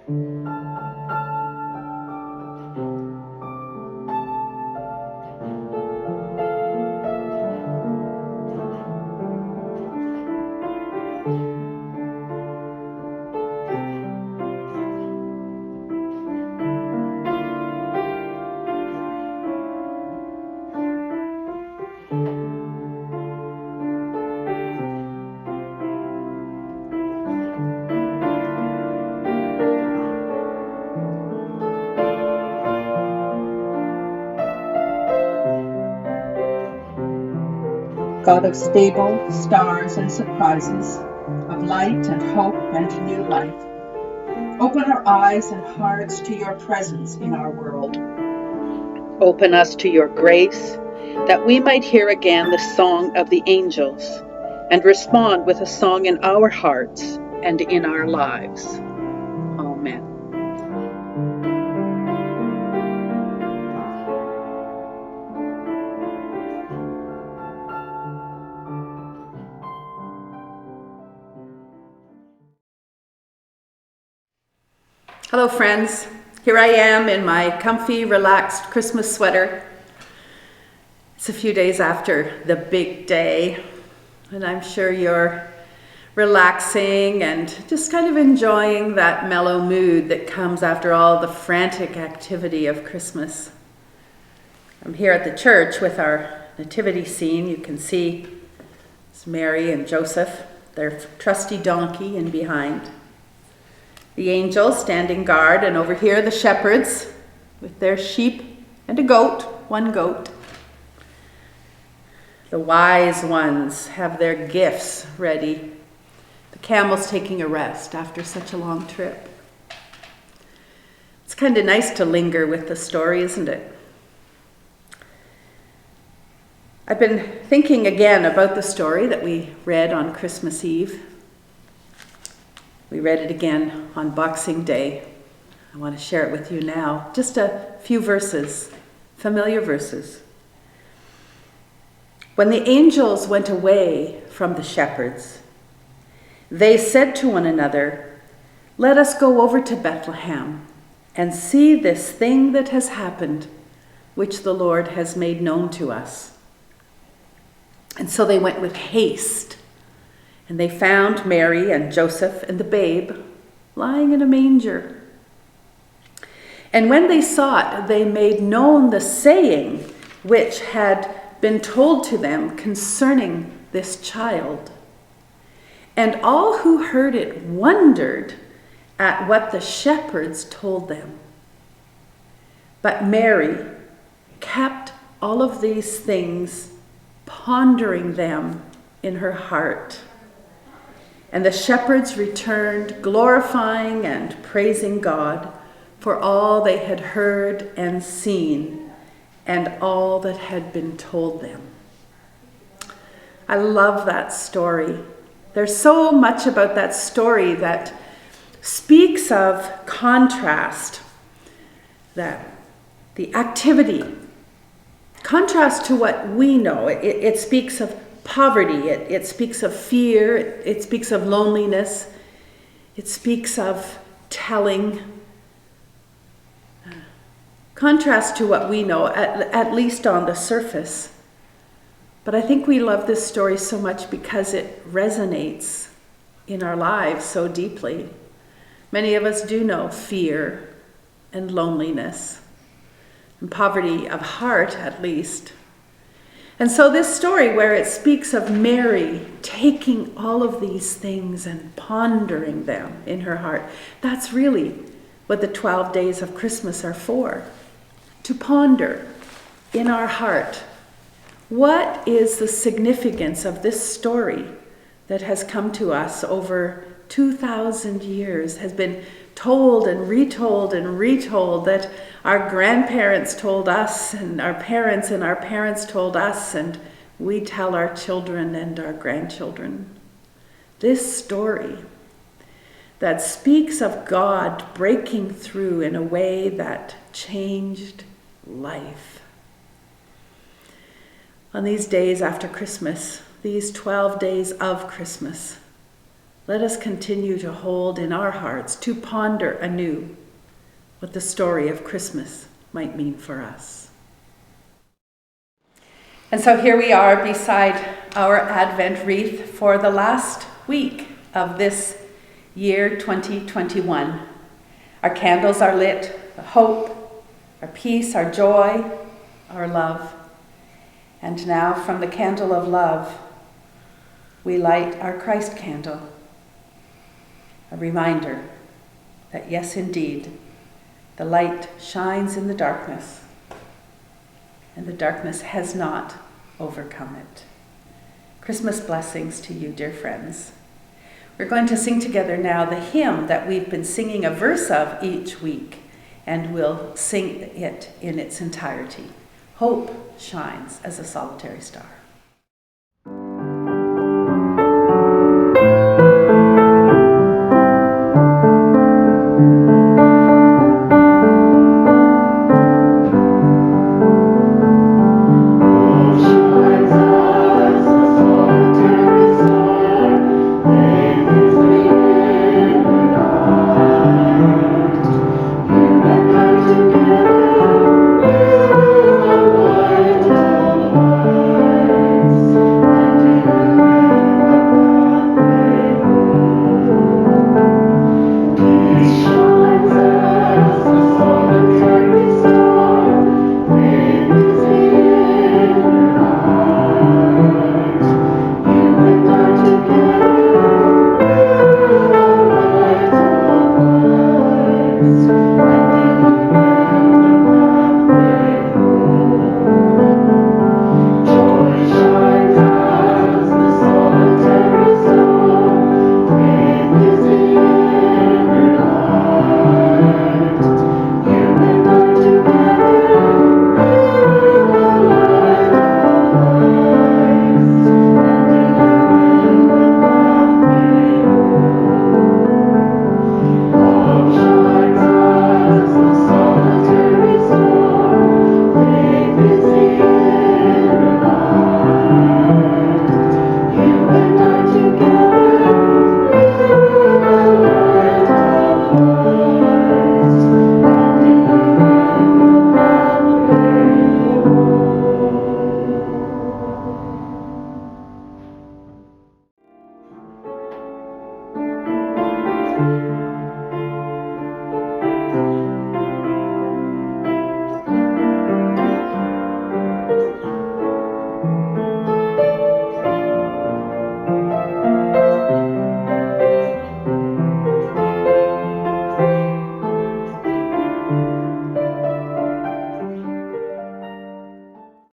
God of stable stars and surprises, of light and hope and new life, open our eyes and hearts to your presence in our world. Open us to your grace, that we might hear again the song of the angels and respond with a song in our hearts and in our lives. Amen. Hello friends, here I am in my comfy, relaxed Christmas sweater. It's a few days after the big day, and I'm sure you're relaxing and just kind of enjoying that mellow mood that comes after all the frantic activity of Christmas. I'm here at the church with our nativity scene. You can see it's Mary and Joseph, their trusty donkey in behind. The angels standing guard, and over here the shepherds with their sheep and a goat, one goat. The wise ones have their gifts ready. The camel's taking a rest after such a long trip. It's kind of nice to linger with the story, isn't it? I've been thinking again about the story that we read on Christmas Eve. We read it again on Boxing Day. I want to share it with you now. Just a few verses, familiar verses. When the angels went away from the shepherds, they said to one another, "Let us go over to Bethlehem and see this thing that has happened, which the Lord has made known to us." And so they went with haste. And they found Mary and Joseph and the babe lying in a manger. And when they saw it, they made known the saying which had been told to them concerning this child. And all who heard it wondered at what the shepherds told them. But Mary kept all of these things, pondering them in her heart. And the shepherds returned, glorifying and praising God for all they had heard and seen and all that had been told them. I love that story. There's so much about that story that speaks of contrast, that the activity, contrast to what we know. It speaks of poverty, it speaks of fear, it speaks of loneliness, it speaks of telling. Contrast to what we know, at least on the surface. But I think we love this story so much because it resonates in our lives so deeply. Many of us do know fear and loneliness and poverty of heart, at least. And so this story where it speaks of Mary taking all of these things and pondering them in her heart, that's really what the 12 days of Christmas are for. To ponder in our heart, what is the significance of this story that has come to us over 2,000 years, has been told and retold, that our grandparents told us, and our parents told us, and we tell our children and our grandchildren. This story that speaks of God breaking through in a way that changed life. On these days after Christmas, these 12 days of Christmas, let us continue to hold in our hearts, to ponder anew what the story of Christmas might mean for us. And so here we are beside our Advent wreath for the last week of this year 2021. Our candles are lit, our hope, our peace, our joy, our love. And now from the candle of love, we light our Christ candle, a reminder that yes, indeed, the light shines in the darkness, and the darkness has not overcome it. Christmas blessings to you, dear friends. We're going to sing together now the hymn that we've been singing a verse of each week, and we'll sing it in its entirety. Hope shines as a solitary star.